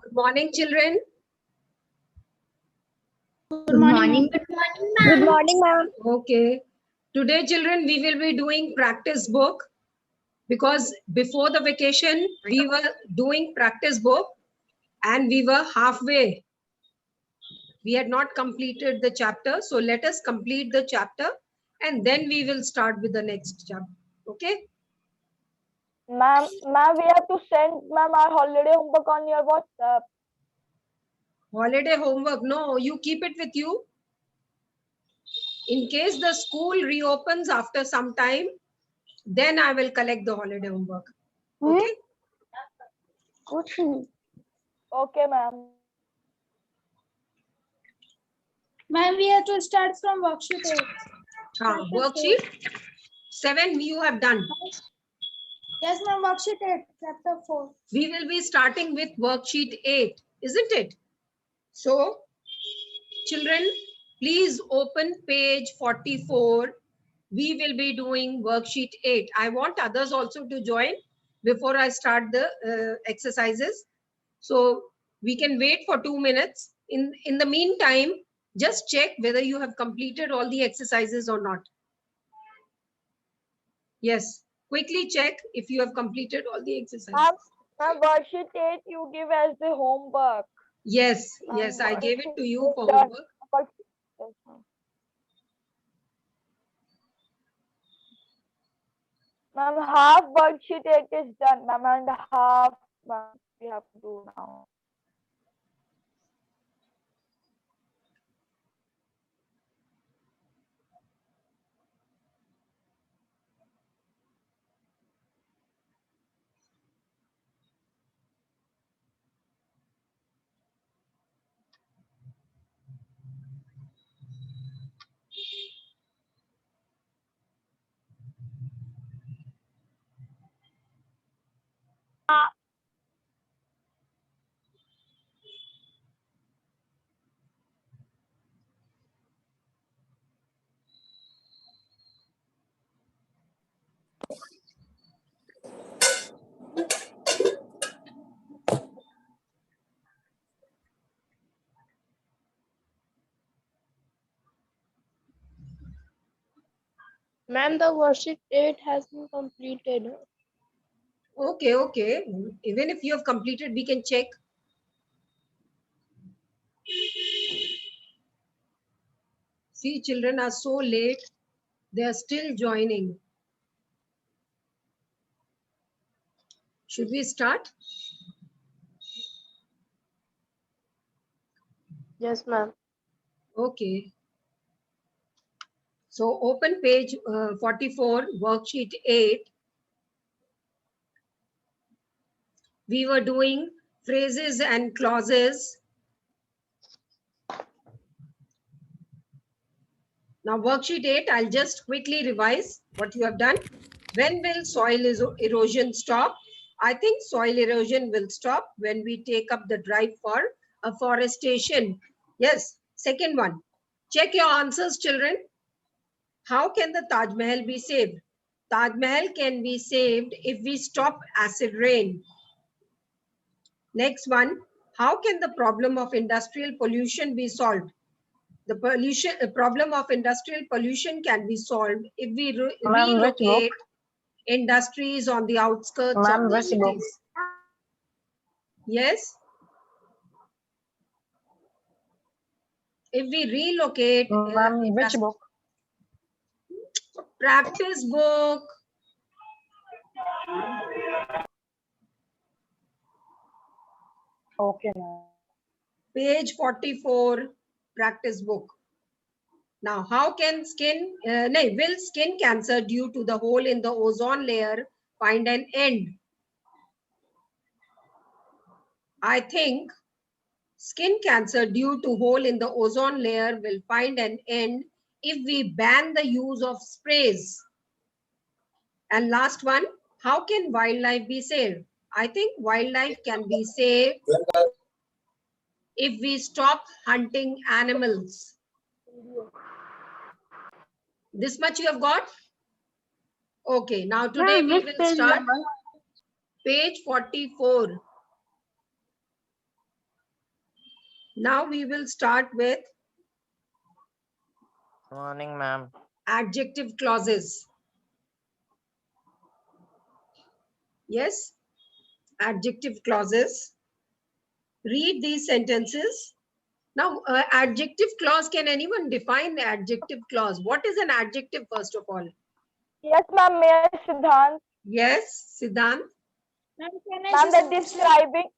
Good morning, children. Good morning. Good morning, ma'am. Good morning, ma'am. Okay. Today, children, we will be doing practice book because before the vacation, we were doing practice book and we were halfway. We had not completed the chapter. So let us complete the chapter and then we will start with the next chapter. Okay. Ma'am, we have to send our holiday homework on your WhatsApp. Holiday homework. No, you keep it with you. In case the school reopens after some time, then I will collect the holiday homework. Okay. Okay, ma'am. Ma'am, we have to start from worksheet 8. Worksheet 7 you have done. Yes, ma'am, worksheet 8, chapter 4. We will be starting with worksheet 8, isn't it? So, children, please open page 44. We will be doing worksheet 8. I want others also to join before I start the exercises. So, we can wait for 2 minutes. In the meantime, just check whether you have completed all the exercises or not. Yes, quickly check if you have completed all the exercises. Ma'am, worksheet 8 you give as the homework. Yes, yes, I gave it to you for homework. Yes, ma'am. Ma'am, half worksheet 8 is done, ma'am, and half we have to do now. Ma'am, the worksheet 8 has been completed. Okay, okay. Even if you have completed, we can check. See, children are so late. They are still joining. Should we start? Yes, ma'am. Okay. So open page 44, worksheet 8. We were doing phrases and clauses. Now worksheet 8, I'll just quickly revise what you have done. When will soil erosion stop? I think soil erosion will stop when we take up the drive for afforestation. Yes. Second one. Check your answers, children. How can the Taj Mahal be saved? Taj Mahal can be saved if we stop acid rain. Next one. How can the problem of industrial pollution be solved? The problem of industrial pollution can be solved if we relocate industries on the outskirts of the cities. Yes. If we relocate Which book? practice book. Okay, ma'am. Page 44, practice book. Now, how can will skin cancer due to the hole in the ozone layer find an end? I think skin cancer due to hole in the ozone layer will find an end if we ban the use of sprays. And last one, how can wildlife be saved? I think wildlife can be saved if we stop hunting animals. This much you have got? Okay, now today we will start page 44. Now we will start with Morning, ma'am. adjective clauses. Yes, adjective clauses. Read these sentences. Now, adjective clause, can anyone define the adjective clause? What is an adjective, first of all? Yes, ma'am. May I, Siddhant? Yes, Siddhant? Ma'am, can I Ma'am, say the describing.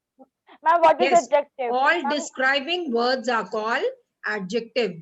Ma'am, what is Yes, adjective? all Ma'am, describing words are called adjective.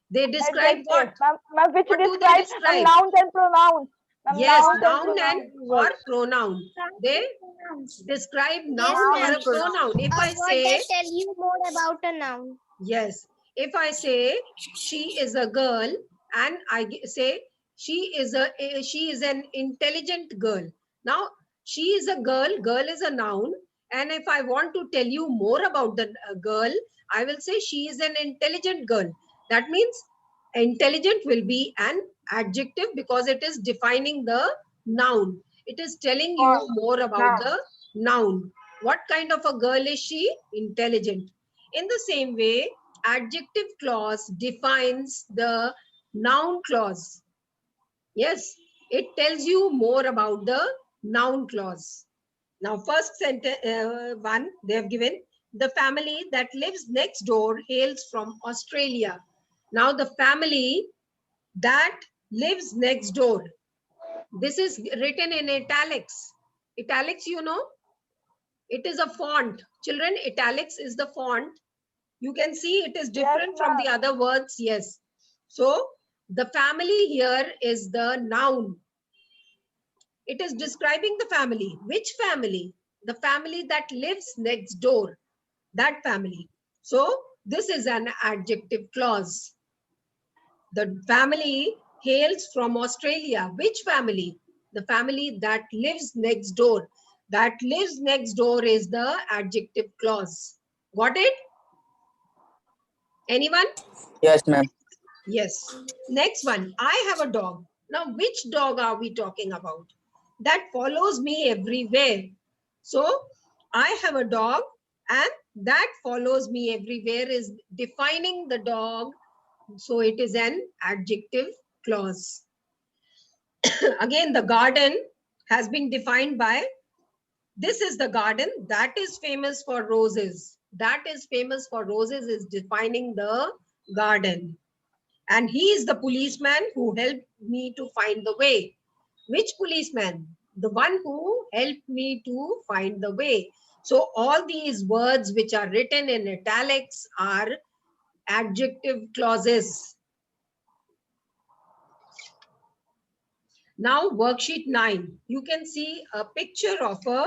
They describe adjective. what? Ma'am, which What do they describe describe? nouns and pronouns. Ma'am, Yes, nouns and noun and pronouns. or pronoun. They pronouns? describe Yes, noun or ma'am. a pronoun. If I What they say, tell you more about a noun. yes, if I say she is a girl and I say she is an intelligent girl. Now she is a girl, girl is a noun, and if I want to tell you more about the girl, I will say she is an intelligent girl. That means intelligent will be an adjective because it is defining the noun. It is telling you more about the noun. What kind of a girl is she? Intelligent. In the same way, adjective clause defines the noun clause. Yes, it tells you more about the noun clause. Now, first sentence one they have given, the family that lives next door hails from Australia. Now, the family that lives next door. This is written in italics. Italics, you know, it is a font. Children, italics is the font. You can see it is different from the other words. Yes. So the family here is the noun. It is describing the family. Which family? The family that lives next door. That family. So this is an adjective clause. The family hails from Australia. Which family? The family that lives next door. That lives next door is the adjective clause. Got it? Anyone? Yes, ma'am. Yes. Next one. I have a dog. Now, which dog are we talking about? That follows me everywhere. So, I have a dog and that follows me everywhere is defining the dog. So, it is an adjective clause. Again, the garden has been defined by this is the garden that is famous for roses. That is famous for roses is defining the garden. And he is the policeman who helped me to find the way. Which policeman? The one who helped me to find the way. So all these words which are written in italics are adjective clauses. Now worksheet 9, you can see a picture of a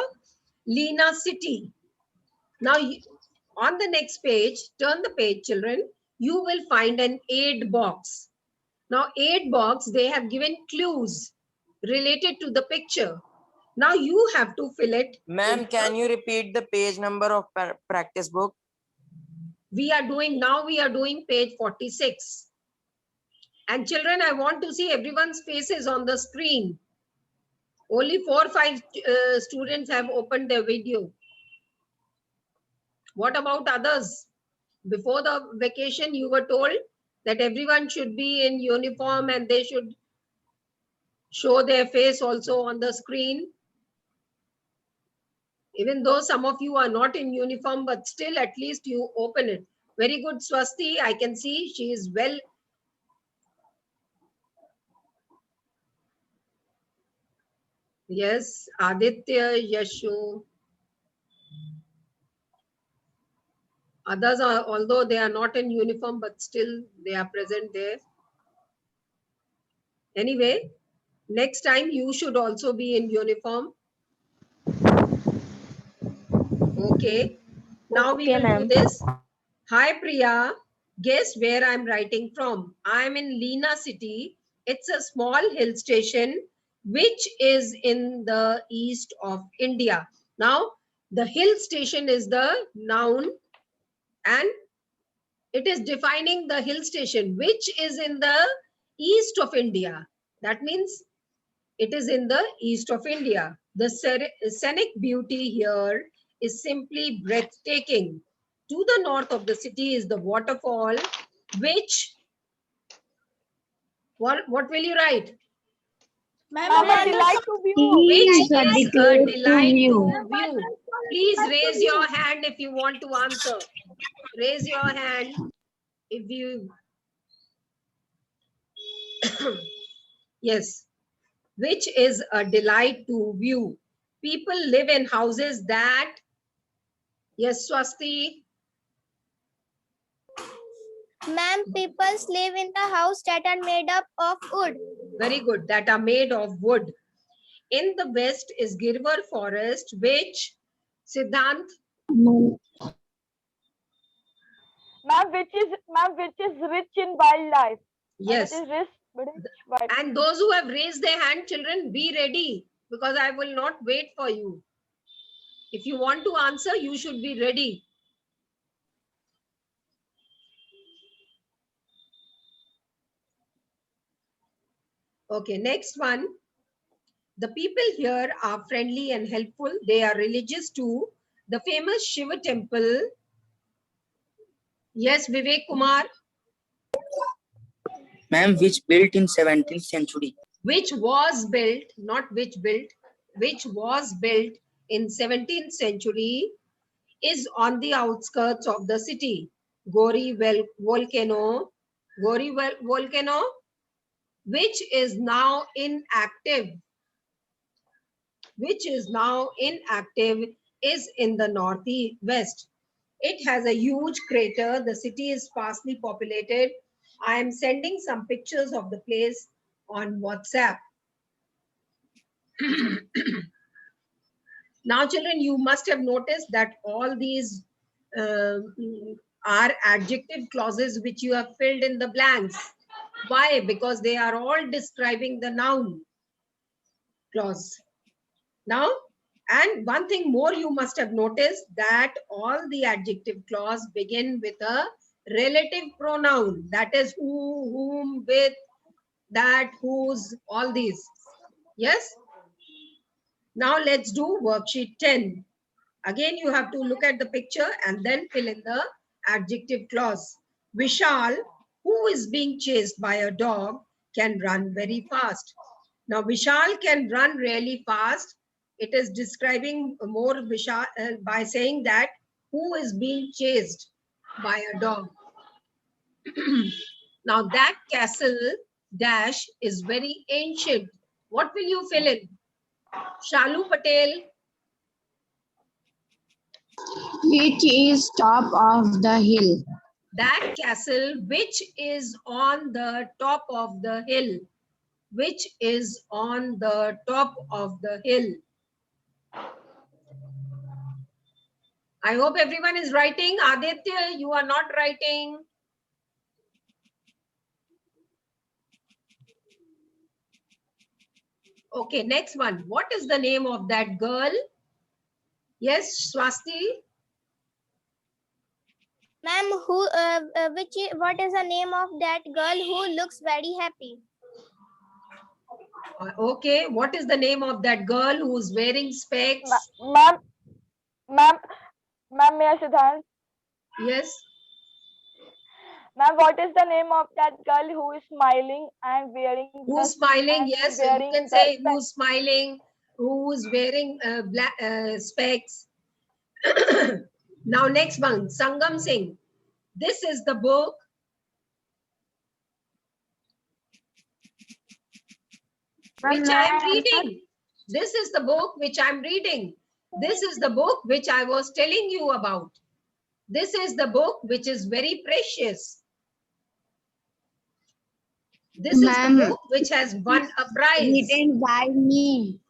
Lena city. Now on the next page, turn the page children, you will find an aid box. Now, aid box, they have given clues related to the picture. Now you have to fill it. Ma'am, can you repeat the page number of practice book? We are doing page 46. And children, I want to see everyone's faces on the screen. Only 4 or 5 students have opened their video. What about others? Before the vacation, you were told that everyone should be in uniform and they should show their face also on the screen. Even though some of you are not in uniform, but still at least you open it. Very good, Swasti. I can see she is well. Yes, Aditya, Yashu. Others are, although they are not in uniform, but still they are present there. Anyway, next time you should also be in uniform. Okay. Now we will do this. Hi, Priya. Guess where I'm writing from? I'm in Lena City. It's a small hill station which is in the east of India. Now, the hill station is the noun and it is defining the hill station which is in the east of India. That means it is in the east of India. The scenic beauty here is simply breathtaking. To the north of the city is the waterfall, which, what will you write? Ma'am, Ma'am, a ma'am, delight to view. Which Is a is a delight to delight view. to view. Please raise your hand if you want to answer. Raise your hand if you, yes. Which is a delight to view. People live in houses that, yes, Swasti, Ma'am, people live in the house that are made up of wood. very good, that are made of wood. In the west is Girwar forest, which, Siddhant, Ma'am, which is rich in wildlife. yes. It is rich wildlife. And those who have raised their hand, children, be ready, because I will not wait for you. If you want to answer, you should be ready. Okay, next one. The people here are friendly and helpful. They are religious too. The famous Shiva temple. Yes, Vivek Kumar. Ma'am, which built in 17th century. Which was built, not which built, which was built in 17th century, is on the outskirts of the city. Gori volcano, volcano, which is now inactive, is in the northwest. It has a huge crater. The city is sparsely populated. I am sending some pictures of the place on WhatsApp. Now, children, you must have noticed that all these are adjective clauses which you have filled in the blanks. Why? Because they are all describing the noun clause. Now, and one thing more you must have noticed, that all the adjective clause begin with a relative pronoun. That is who, whom, with, that, whose, all these. Yes? Now let's do worksheet 10. Again, you have to look at the picture and then fill in the adjective clause. Vishal, who is being chased by a dog, can run very fast. Now, Vishal can run really fast. It is describing more Vishal by saying that who is being chased by a dog. Now, that castle dash is very ancient. What will you fill in? Shalu Patel. Which is top of the hill. That castle which is on the top of the hill. Which is on the top of the hill. I hope everyone is writing. Aditya, you are not writing. Okay, next one. What is the name of that girl? Yes, Swasti. Ma'am, what is the name of that girl who looks very happy? Okay, what is the name of that girl who's wearing specs? Ma'am, may I Siddhant? Yes. Ma'am, what is the name of that girl who is smiling and wearing? Who's smiling? Yes, you can say who's smiling, who's wearing black specs. Now, next one, Sangam Singh. This is the book. Which I am reading. This is the book which I'm reading. This is the book which I was telling you about. This is the book which is very precious. This is the book which has won a prize. Written by me.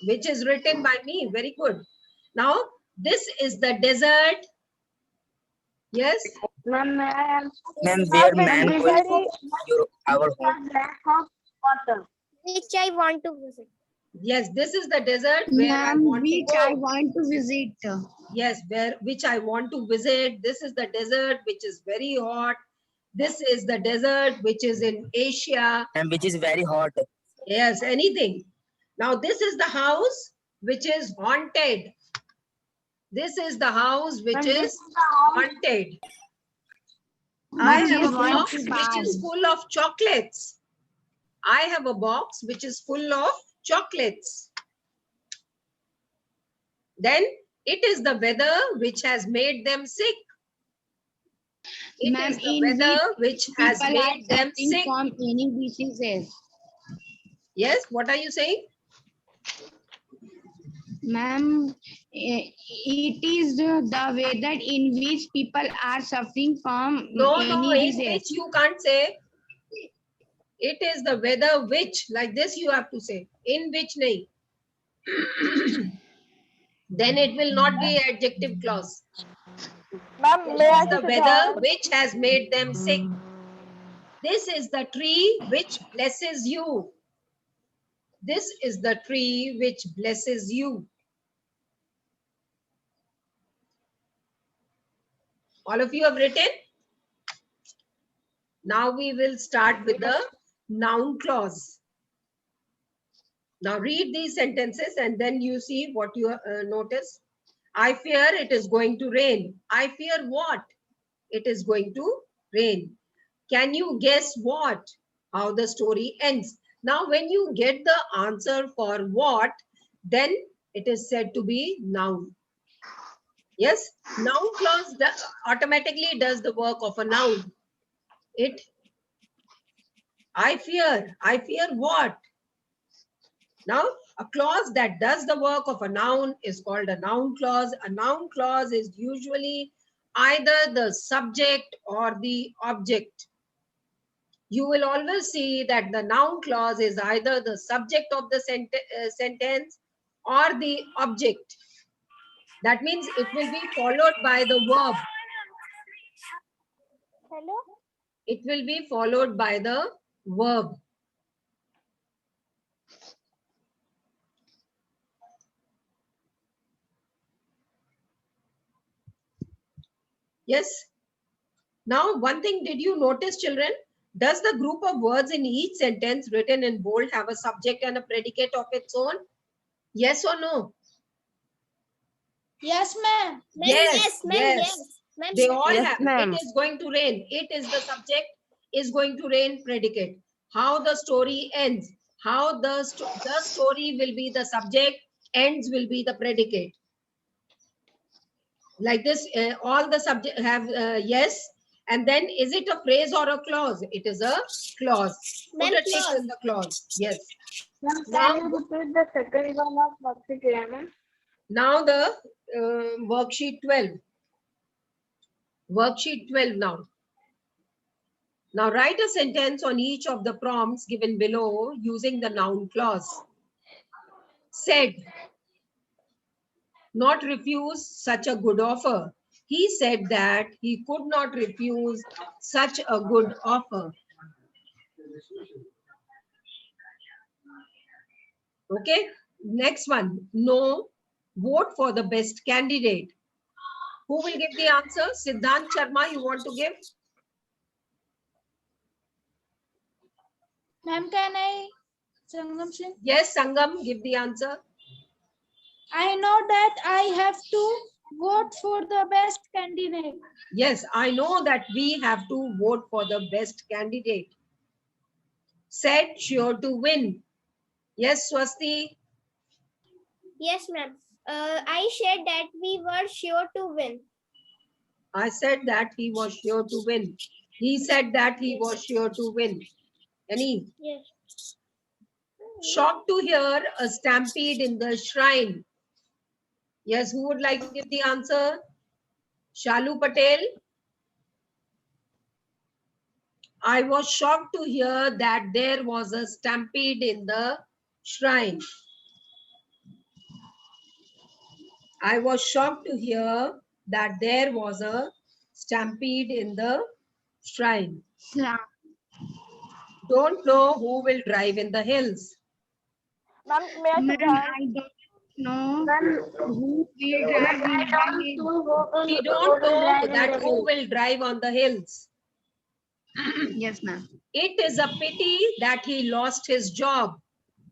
Which is written by me. Very good. Now, this is the desert. Yes? Ma'am, where man goes our home. Which I want to visit. Yes, this is the desert where I want to go. I want to visit. Yes, which I want to visit. This is the desert which is very hot. This is the desert which is in Asia. And which is very hot. Yes, anything. Now this is the house which is haunted. This is the house which Ma'am, this is is the house. haunted. I Ma'am, have a this one box is which is bad. full of chocolates. I have a box which is full of chocolates. Then it is the weather which has made them sick. It Ma'am, is the in weather which has People are made them suffering sick. from any diseases. Yes, what are you saying? Ma'am, it is the weather in which people are suffering from No, any in disease. which you can't say. It is the weather which, like this you have to say. In which nahi. Then it will not be adjective clause. Ma'am, It may I is the just weather have? which has made them sick. This is the tree which blesses you. This is the tree which blesses you. All of you have written? Now we will start with the noun clause. Now read these sentences and then you see what you notice. I fear it is going to rain. I fear what? It is going to rain. Can you guess what? How the story ends. Now when you get the answer for what, then it is said to be noun. Yes, noun clause automatically does the work of a noun. I fear what? Now, a clause that does the work of a noun is called a noun clause. A noun clause is usually either the subject or the object. You will always see that the noun clause is either the subject of the sentence or the object. That means it will be followed by the verb. Hello. It will be followed by the verb. Yes. Now, one thing, did you notice, children? Does the group of words in each sentence written in bold have a subject and a predicate of its own? Yes or no? Yes, ma'am. Yes, ma'am, yes. Ma'am, They all Yes, have. ma'am. It is going to rain. It is the subject, is going to rain predicate. How the story ends. How the story will be the subject, ends will be the predicate. Like this, all the subject have yes. And then is it a phrase or a clause? It is a clause. Put Ma'am, a tick clause. in the clause. Yes. Ma'am, Now, can you repeat the second one of worksheet A, ma'am? now the worksheet 12. Worksheet 12 now. Now write a sentence on each of the prompts given below using the noun clause. Said, not refuse such a good offer. He said that he could not refuse such a good offer. Okay, next one. No, vote for the best candidate. Who will give the answer? Siddhant Sharma, you want to give? Ma'am, can I? Sangam Singh? Yes, Sangam, give the answer. I know that I have to vote for the best candidate. Yes, I know that we have to vote for the best candidate. Said sure to win. Yes, Swasti. Yes, ma'am. I said that we were sure to win. I said that he was sure to win. He said that he was sure to win. Any? Yes. Shocked to hear a stampede in the shrine. Yes, who would like to give the answer? Shalu Patel. I was shocked to hear that there was a stampede in the shrine. I was shocked to hear that there was a stampede in the shrine. Don't know who will drive in the hills. Ma'am, may I Ma'am, just have? I don't know Ma'am, who will drive in the hill. We don't know that who will drive on the hills. Yes, ma'am. It is a pity that he lost his job.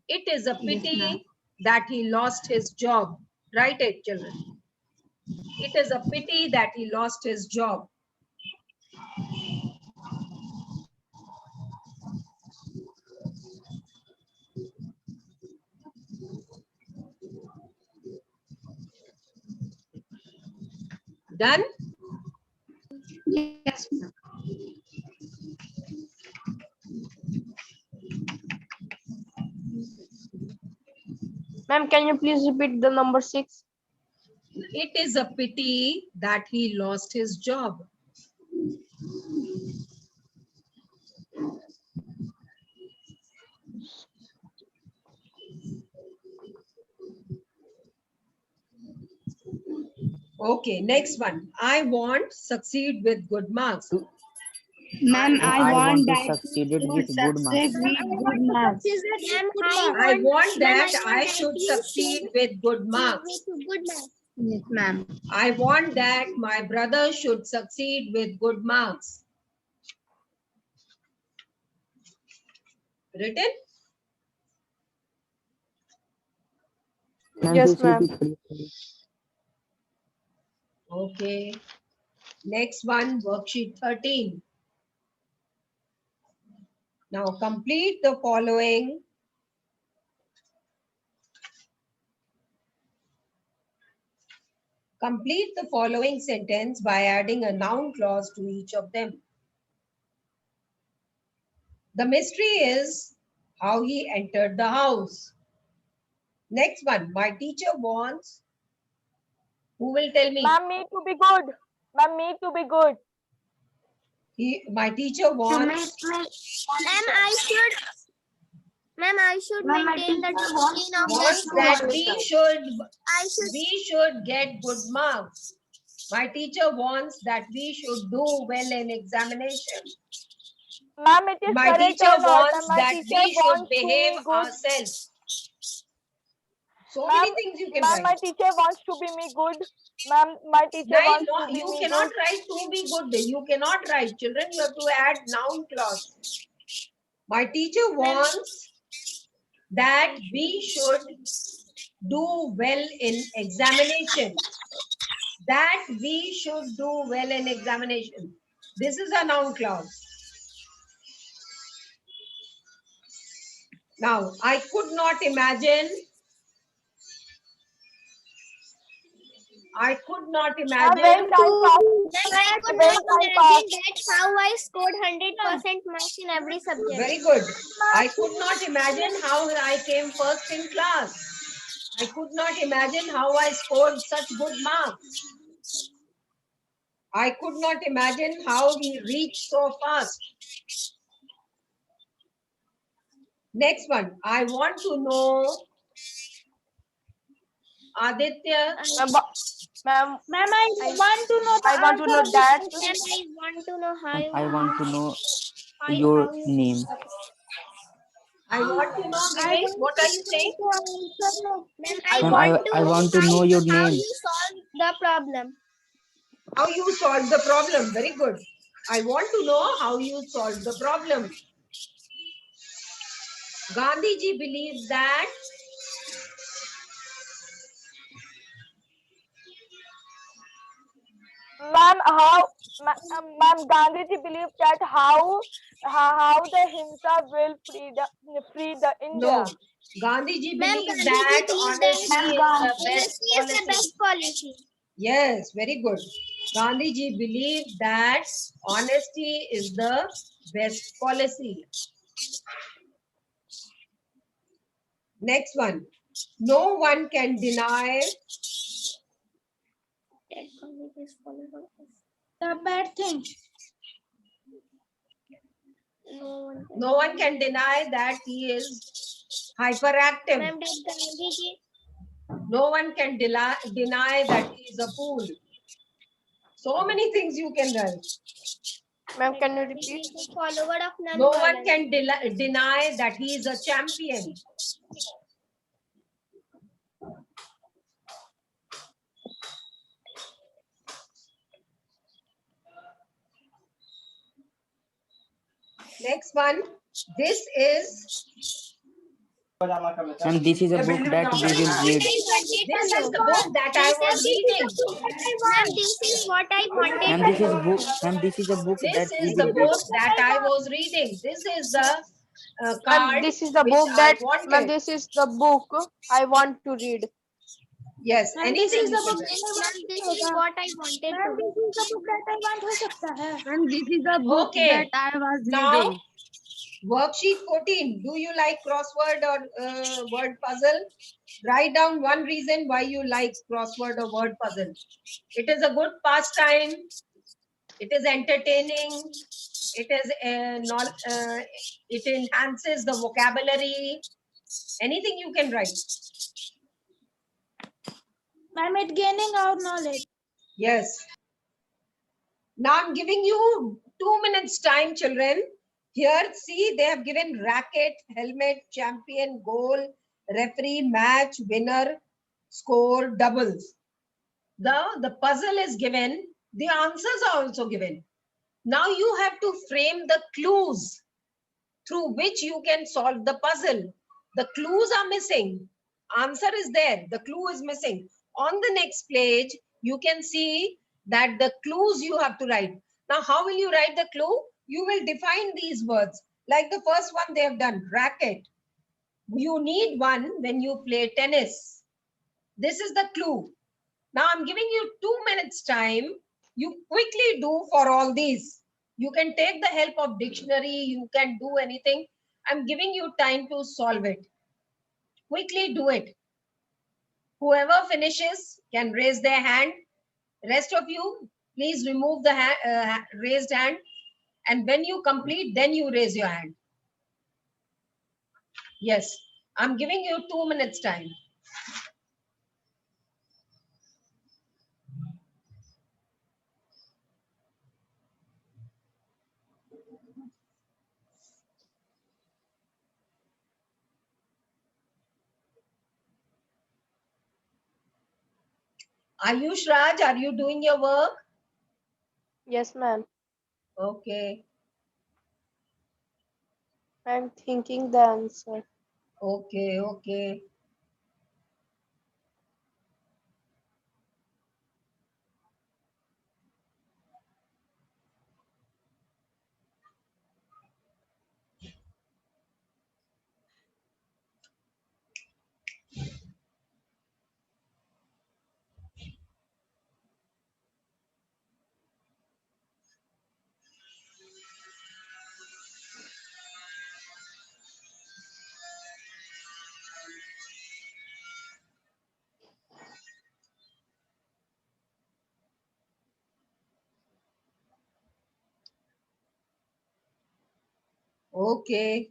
It is a Yes, ma'am. pity that he lost his job. Write it, children. It is a pity that he lost his job. Done? Yes, ma'am. Ma'am, can you please repeat the number 6? It is a pity that he lost his job. Okay, next one. I want succeed with good marks. Ma'am, I want to that succeed you with should good marks. succeed with good marks. I want that I should succeed with good marks. Good marks. Yes, ma'am. I want that my brother should succeed with good marks. Written? Yes, ma'am. Okay. Next one, worksheet 13. Now complete the following. Complete the following sentence by adding a noun clause to each of them. The mystery is how he entered the house. Next one, my teacher wants. Who will tell me? Ma'am, me to be good. Ma'am, me to be good. My teacher wants. Ma'am, I should maintain the discipline of Wants the that school. we should get good marks. My teacher wants that we should do well in examination. Ma'am, it is My correct teacher or not? wants My that teacher we should wants to behave be good. ourselves. So Ma'am, many things you can ma'am, my write. teacher wants to be me good. Ma'am, my teacher Now, wants to be you me cannot good. write to be good. You cannot write. Children, you have to add noun clause. My teacher wants that we should do well in examination. That we should do well in examination. This is a noun clause. Now, I could not imagine. I could not imagine. When time pass. I could When not time imagine pass. that's how I scored 100% marks in every subject. Very good. I could not imagine how I came first in class. I could not imagine how I scored such good marks. I could not imagine how he reached so fast. Next one. I want to know. Aditya. Ma'am, I want to know the I want to know answer of that. this And question. I want to know how I want to know how your you- name. I want to know, I Vinesh, what are you saying? want to answer. Ma'am, Ma'am, I want to know your how name. you solve the problem. How you solve the problem. Very good. I want to know how you solve the problem. Gandhiji believes that ma'am, Gandhiji believes that how the Hinsa will free the India. no. Gandhiji Ma'am, believes Gandhiji that believes honesty that is the best honesty is the policy. best policy. Yes, very good. Gandhiji believes that honesty is the best policy. Next one. No one can deny. The bad thing. No one can deny that he is hyperactive. Ma'am, that Gandhiji, No one can deny that he is a fool. So many things you can write. Ma'am, can you he repeat? is a follower of No one non-violence. can deny that he is a champion. Next one. This is And this is a book that we will read. This is the book that I was reading. Ma'am, this is what I wanted And to this is book. And this is a book This that we is will the read. book that I was reading. This is the Ma'am, card this is the which book I that. Ma'am, wanted. this is the book I want to read. Yes, Ma'am, this anything is you the can book write. that Ma'am, this is what I wanted Ma'am, to. this is the book that I want हो सकता है. And this is the book Okay. that I was Now, reading. worksheet 14. Do you like crossword or word puzzle? Write down one reason why you like crossword or word puzzle. It is a good pastime. It is entertaining. It is it enhances the vocabulary. Anything you can write. Ma'am, it gaining our knowledge. Yes. Now I'm giving you 2 minutes time, children. Here, see, they have given racket, helmet, champion, goal, referee, match, winner, score, doubles. The puzzle is given. The answers are also given. Now you have to frame the clues through which you can solve the puzzle. The clues are missing. Answer is there. The clue is missing. On the next page, you can see that the clues you have to write. Now, how will you write the clue? You will define these words. Like the first one they have done, racket. You need one when you play tennis. This is the clue. Now, I'm giving you 2 minutes time. You quickly do for all these. You can take the help of dictionary. You can do anything. I'm giving you time to solve it. Quickly do it. Whoever finishes can raise their hand. Rest of you, please remove the raised hand. And when you complete, then you raise your hand. Yes, I'm giving you 2 minutes time. Ayush Raj, are you doing your work? Yes, ma'am. Okay, I'm thinking the answer. okay. Okay.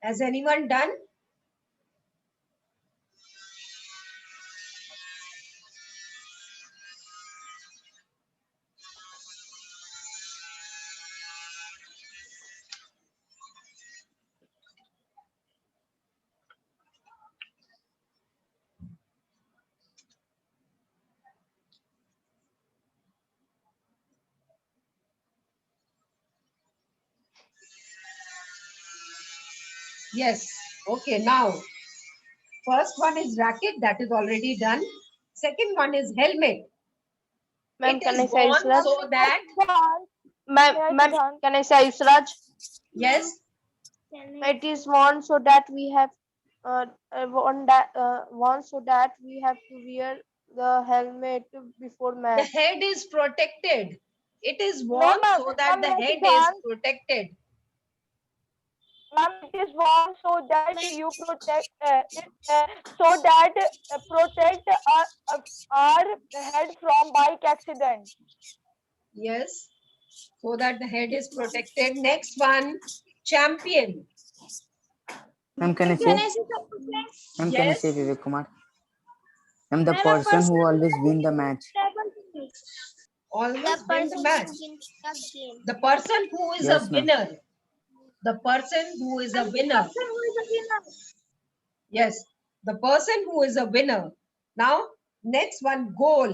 Has anyone done? Yes. Okay, now, first one is racket, that is already done. Second one is helmet. Ma'am, It can I is say worn Yusraj? so that, Ma'am, can I say Yusraj? yes, It is worn so that we have worn so that we have to wear the helmet before the match. head is protected. It is No, worn ma'am. so that the Ma'am, head let is it protected. Ma'am, it is worn so that you protect so that protect our head from bike accident. Yes, so that the head is protected. Next one, champion. Ma'am, can I Can say? I say something? Ma'am, can I say Yes, Vivek Kumar? I'm the Ma'am, a person person who who always win the is match. able to make. The always win the person match. who wins the game. The person who is a Yes, ma'am. winner. The person who is a And the winner. person who is a winner. Yes, the person who is a winner. Now, next one, goal.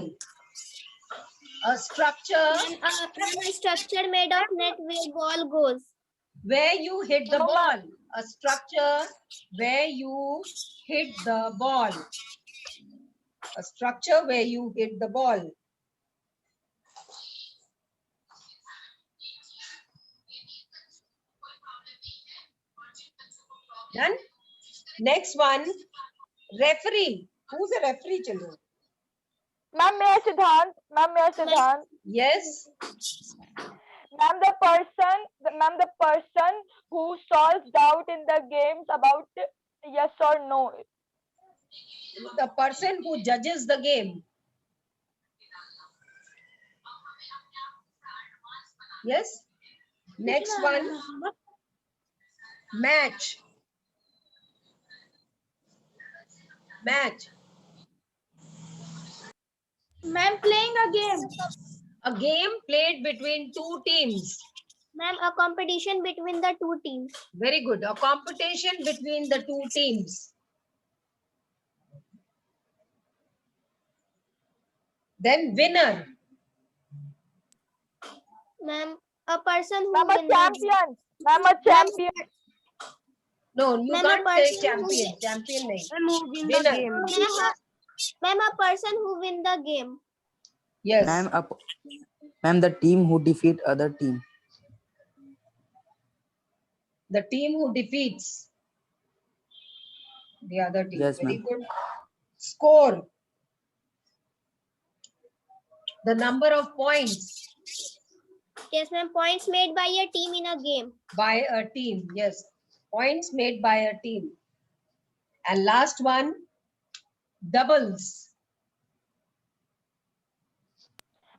A structure A structure made of net where ball goes. where you hit the No, ball. ma'am. a structure where you hit the ball. A structure where you hit the ball. Done? Next one, referee. Who's a referee, children? Ma'am, may I Siddhant? Ma'am, may I Siddhant? Yes. Ma'am, the person who solves doubt in the games about yes or no. The person who judges the game. Yes. Next one, match. Match. Ma'am, playing a game. A game played between two teams. Ma'am, a competition between the two teams. Very good. A competition between the two teams. Then winner. Ma'am, a person who Ma'am, a win the game. champion. Ma'am, a champion. No, you Ma'am, a can't say person champion. Champion nahi. Who win the Winner. game? Ma'am, a person who win the game. Yes. Ma'am, the team who defeat other team. The team who defeats the other team. Yes, Very ma'am. good. Score. The number of points Yes, ma'am. Points made by a team in a game. by a team. Yes. Points made by a team. And last one, doubles.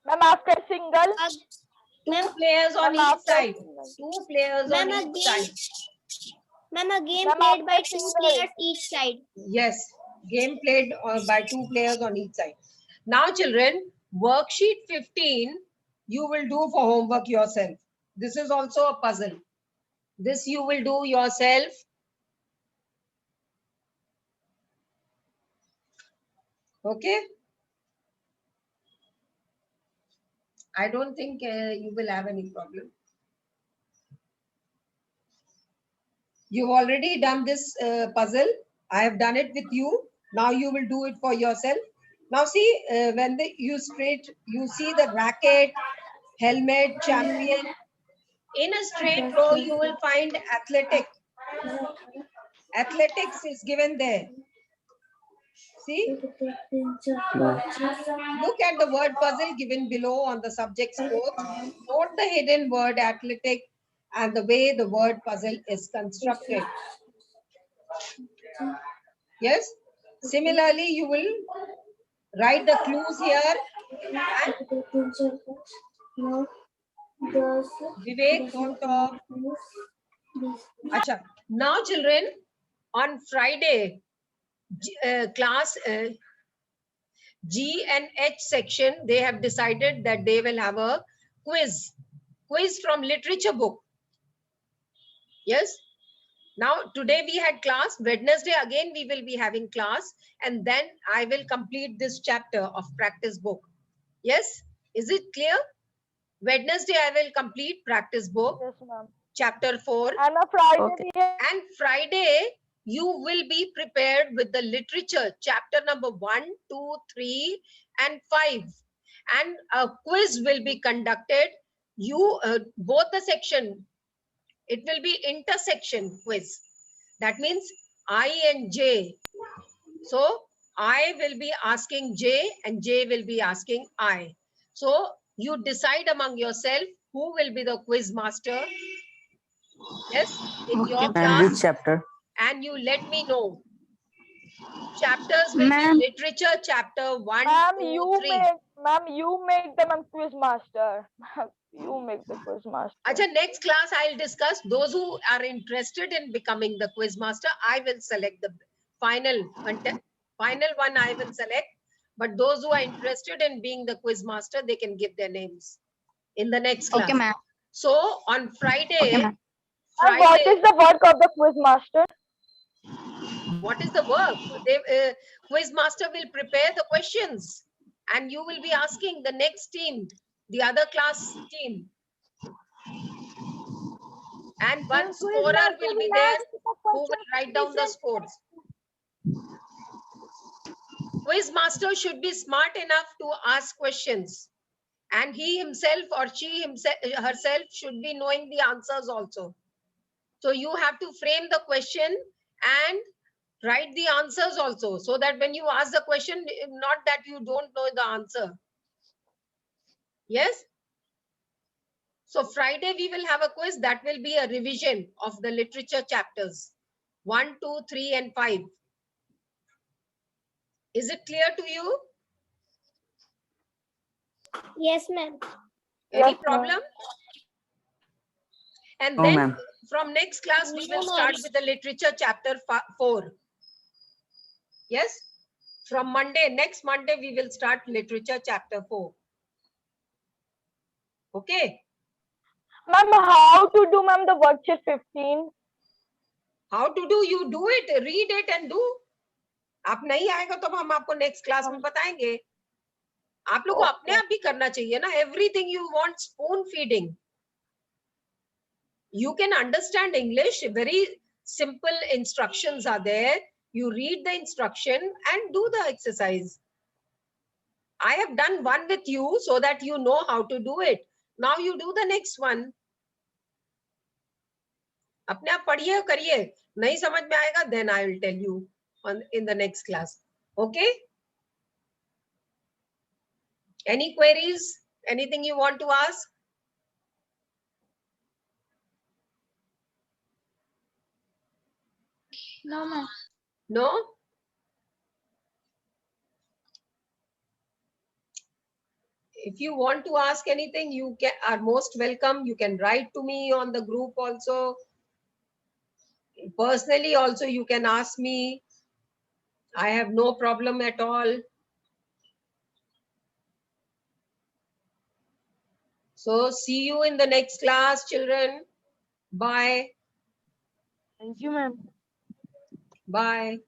Ma'am, after single. Two players on Ma'am, each after side. single. Two players on Ma'am, a each game. side. Ma'am, a game Ma'am, played by after two single. players each side. Yes. Game played by two players on each side. Now, children, worksheet 15, you will do for homework yourself. This is also a puzzle. This you will do yourself. Okay. I don't think you will have any problem. You've already done this puzzle. I have done it with you. Now you will do it for yourself. Now see, when you see the racket, helmet, champion. In a straight row, you will find athletic. Athletics is given there. See? Look at the word puzzle given below on the subject sports. Note the hidden word athletic and the way the word puzzle is constructed. Yes? Similarly, you will write the clues here. And Vivek, don't talk. Acha. Now, children, on Friday, class G and H section, they have decided that they will have a quiz from literature book. Yes. Now, today we had class. Wednesday again we will be having class, and then I will complete this chapter of practice book. Yes. Is it clear? Wednesday I will complete practice book, Yes, ma'am. chapter 4. And a Friday. Okay. we have- And Friday, you will be prepared with the literature, chapter number 1, 2, 3, and 5. And a quiz will be conducted. You, both the section, it will be intersection quiz. That means I and J. So I will be asking J and J will be asking I. So you decide among yourself who will be the quiz master. Yes, in your And class. which chapter? And you let me know. Chapters will be Ma'am. literature, chapter 1, Ma'am, 2, you 3. make the quiz master. You make the quiz master. Acha, next class I'll discuss those who are interested in becoming the quiz master. I will select the final one I will select. But those who are interested in being the quiz master, they can give their names in the next class. Okay, ma'am. So on Friday, Okay, ma'am. And what is the work of the quiz master? what is the work? Quiz master will prepare the questions and you will be asking the next team, the other class team. And one Quiz scorer master will be will there ask the who will questions write down the different. scores. Quiz master should be smart enough to ask questions, and he himself or she herself should be knowing the answers also. So you have to frame the question and write the answers also, so that when you ask the question, not that you don't know the answer. Yes. So Friday we will have a quiz that will be a revision of the literature chapters 1, 2, 3 and 5. Is it clear to you? Yes, ma'am. Any Yes, ma'am. problem? And No, then ma'am. from next class we will No, start ma'am. with the literature chapter 4. Yes. From Monday, next Monday, we will start literature chapter 4. Okay. Ma'am, how to do, ma'am, the worksheet 15? How to do? You do it, read it and do. आप नहीं आएगा तो हम आपको next class में बताएंगे. आप लोग को अपने आप भी करना चाहिए ना. Everything you want spoon feeding. You can understand English. Very simple instructions are there. You read the instruction and do the exercise. I have done one with you so that you know how to do it. Now you do the next one. अपने आप पढ़िए करिए. नहीं समझ में आएगा then I will tell you in the next class. Okay? Any queries? Anything you want to ask? No, ma'am. No? If you want to ask anything, you are most welcome. You can write to me on the group also. Personally also you can ask me. I have no problem at all. So see you in the next class, children. Bye. Thank you, ma'am. Bye.